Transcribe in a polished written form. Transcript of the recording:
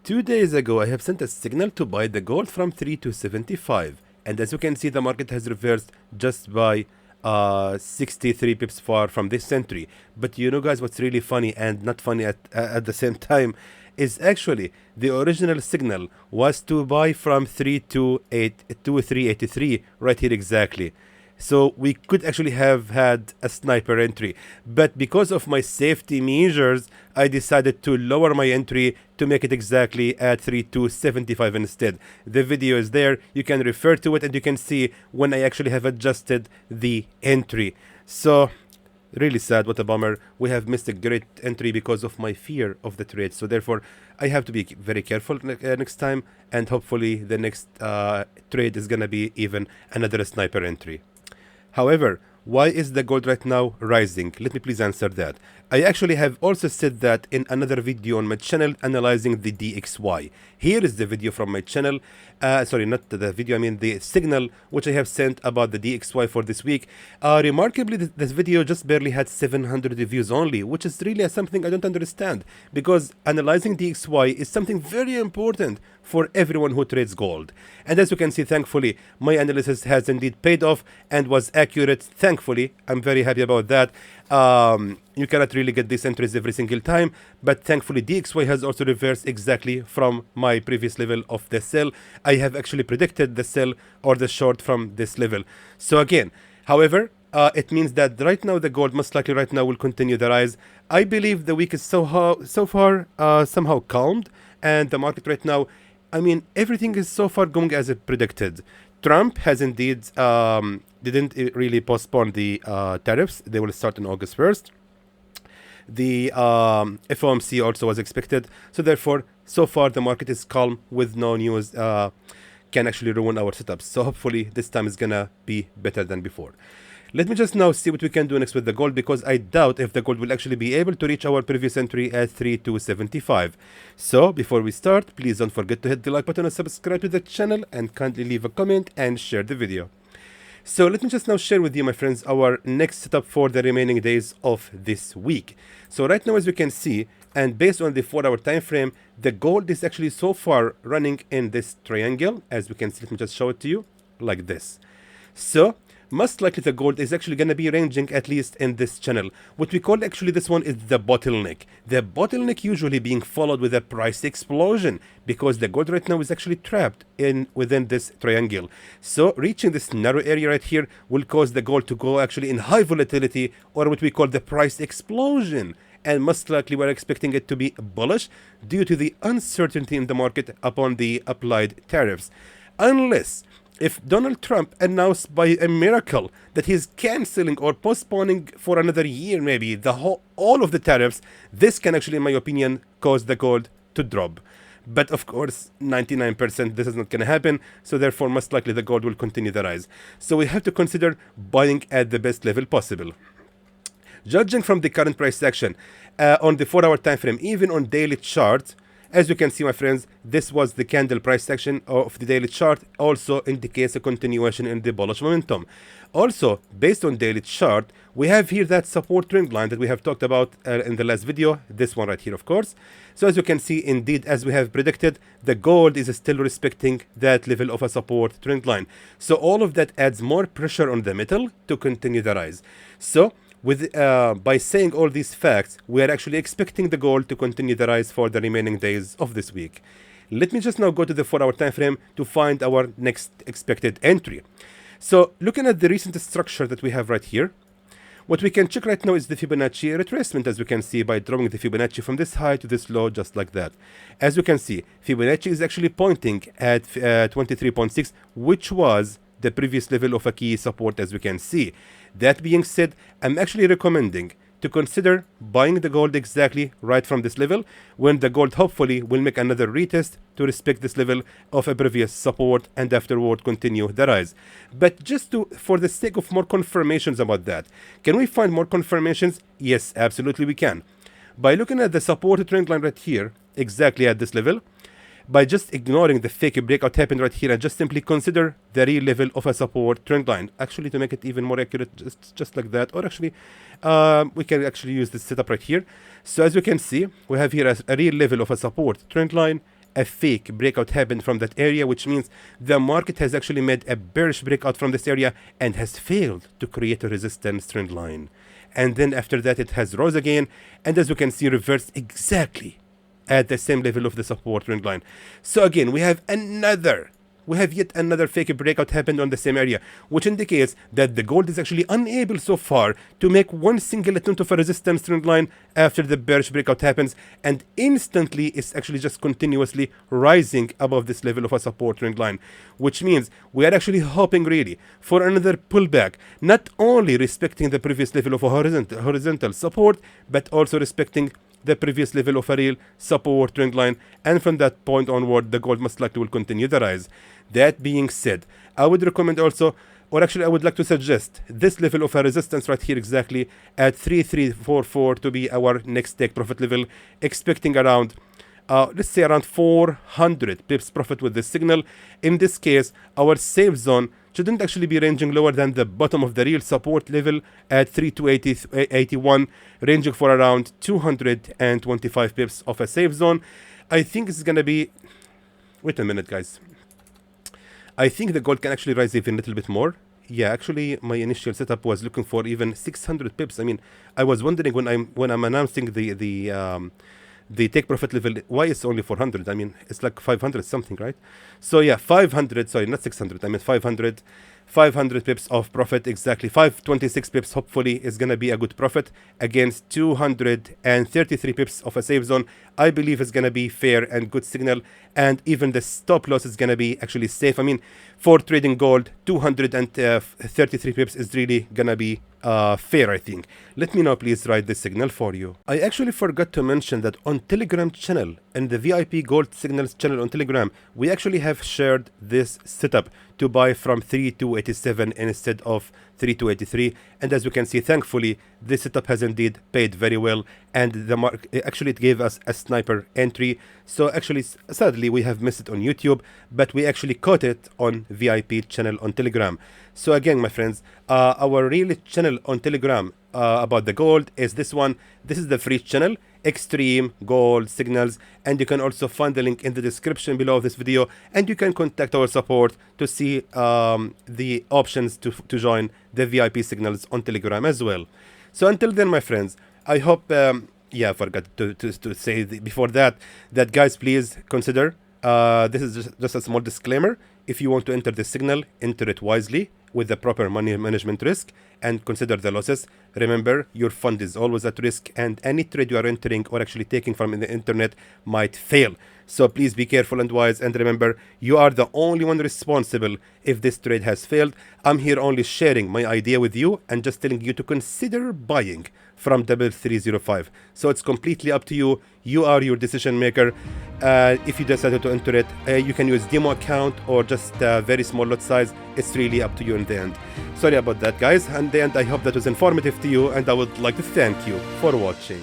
2 days ago, I have sent a signal to buy the gold from 3 to 75. And as you can see, the market has reversed just by 63 pips far from this entry. But you know, guys, what's really funny and not funny at the same time is actually the original signal was to buy from 3 to 383 right here exactly. So we could actually have had a sniper entry, but because of my safety measures, I decided to lower my entry to make it exactly at 3275 instead. The video is there, you can refer to it and you can see when I actually have adjusted the entry. So really sad, what a bummer. We have missed a great entry because of my fear of the trade. So therefore, I have to be very careful next time, and hopefully the next trade is gonna be even another sniper entry. However, why is the gold right now rising? Let me please answer that. I actually have also said that in another video on my channel analyzing the DXY. Here is the video from my channel. Sorry, not the video, I mean the signal which I have sent about the DXY for this week. Remarkably, this video just barely had 700 views only, which is really something I don't understand, because analyzing DXY is something very important for everyone who trades gold. And as you can see, thankfully, my analysis has indeed paid off and was accurate. Thankfully, I'm very happy about that. You cannot really get these entries every single time, but thankfully DXY has also reversed exactly from my previous level of the sell. I have actually predicted the sell or the short from this level. So again, however, it means that right now the gold most likely right now will continue the rise. I believe the week is so far somehow calmed, and the market right now, I mean, everything is so far going as it predicted. Trump has indeed didn't really postpone the tariffs. They will start on August 1st. The FOMC also was expected. So therefore, so far the market is calm with no news can actually ruin our setups. So hopefully this time is gonna be better than before. Let me just now see what we can do next with the gold, because I doubt if the gold will actually be able to reach our previous entry at 3275. So before we start, please don't forget to hit the like button and subscribe to the channel, and kindly leave a comment and share the video. So let me just now share with you, my friends, our next setup for the remaining days of this week. So right now, as you can see, and based on the 4-hour time frame, the gold is actually so far running in this triangle. As we can see, let me just show it to you like this. So most likely the gold is actually going to be ranging at least in this channel. What we call actually this one is the bottleneck. The bottleneck usually being followed with a price explosion, because the gold right now is actually trapped within this triangle. So reaching this narrow area right here will cause the gold to go actually in high volatility, or what we call the price explosion. And most likely we're expecting it to be bullish due to the uncertainty in the market upon the applied tariffs. Unless if Donald Trump announced by a miracle that he's canceling or postponing for another year, maybe all of the tariffs, this can actually, in my opinion, cause the gold to drop. But of course, 99% this is not going to happen. So therefore, most likely the gold will continue the rise. So we have to consider buying at the best level possible. Judging from the current price action on the 4-hour time frame, even on daily chart, as you can see, my friends, this was the candle price action of the daily chart, also indicates a continuation in the bullish momentum. Also, based on daily chart, we have here that support trend line that we have talked about in the last video, this one right here, of course. So as you can see, indeed, as we have predicted, the gold is still respecting that level of a support trend line. So all of that adds more pressure on the metal to continue the rise. So by saying all these facts, we are actually expecting the gold to continue the rise for the remaining days of this week. Let me just now go to the 4-hour time frame to find our next expected entry. So looking at the recent structure that we have right here, what we can check right now is the Fibonacci retracement, as we can see by drawing the Fibonacci from this high to this low, just like that. As you can see, Fibonacci is actually pointing at 23.6, which was the previous level of a key support, as we can see. That being said, I'm actually recommending to consider buying the gold exactly right from this level, when the gold hopefully will make another retest to respect this level of a previous support and afterward continue the rise. But just for the sake of more confirmations about that, can we find more confirmations? Yes, absolutely we can. By looking at the support trend line right here, exactly at this level, by just ignoring the fake breakout happened right here and just simply consider the real level of a support trend line. Actually, to make it even more accurate, just like that, or actually we can actually use this setup right here. So as you can see, we have here a real level of a support trend line a fake breakout happened from that area, which means the market has actually made a bearish breakout from this area and has failed to create a resistance trend line. And then after that, it has rose again, and as you can see, reversed exactly at the same level of the support trend line. So again, we have yet another fake breakout happened on the same area, which indicates that the gold is actually unable so far to make one single attempt of a resistance trend line after the bearish breakout happens, and instantly it's actually just continuously rising above this level of a support trend line, which means we are actually hoping really for another pullback, not only respecting the previous level of a horizontal support, but also respecting the previous level of a real support trend line, and from that point onward the gold most likely will continue the rise. That being said, I would recommend also, or actually I would like to suggest, this level of a resistance right here exactly at 3344 to be our next take profit level, expecting around let's say around 400 pips profit with this signal. In this case, our safe zone shouldn't actually be ranging lower than the bottom of the real support level at 3281, ranging for around 225 pips of a safe zone. I think it's gonna be, wait a minute guys, I think the gold can actually rise even a little bit more. Yeah, actually my initial setup was looking for even 600 pips. I mean, I was wondering when I'm announcing the take profit level, why it's only 400? I mean, it's like 500 something, right? So yeah, 500, sorry, not 600, I mean 500 pips of profit, exactly 526 pips hopefully is gonna be a good profit against 233 pips of a safe zone. I believe it's gonna be fair and good signal, and even the stop loss is gonna be actually safe. I mean, for trading gold, 233 pips is really gonna be fair, I think. Let me now please write this signal for you. I actually forgot to mention that on Telegram channel, and the VIP Gold Signals channel on Telegram, we actually have shared this setup to buy from 3287 instead of 3283, and as you can see, thankfully this setup has indeed paid very well, and the actually it gave us a sniper entry. So actually sadly we have missed it on YouTube, but we actually caught it on VIP channel on Telegram. So again my friends, our real channel on Telegram about the gold is this one. This is the free channel, Xtreme Gold Signals, and you can also find the link in the description below this video, and you can contact our support to see the options to join the VIP signals on Telegram as well. So until then my friends, I hope yeah, I forgot to say before that guys, please consider, this is just a small disclaimer. If you want to enter the signal, enter it wisely with the proper money management risk and consider the losses. Remember, your fund is always at risk, and any trade you are entering or actually taking from the internet might fail. So please be careful and wise, and remember, you are the only one responsible if this trade has failed. I'm here only sharing my idea with you and just telling you to consider buying from 3305. So it's completely up to you. You are your decision maker. If you decided to enter it, you can use demo account or just very small lot size. It's really up to you in the end. Sorry about that guys, and in the end I hope that was informative to you, and I would like to thank you for watching.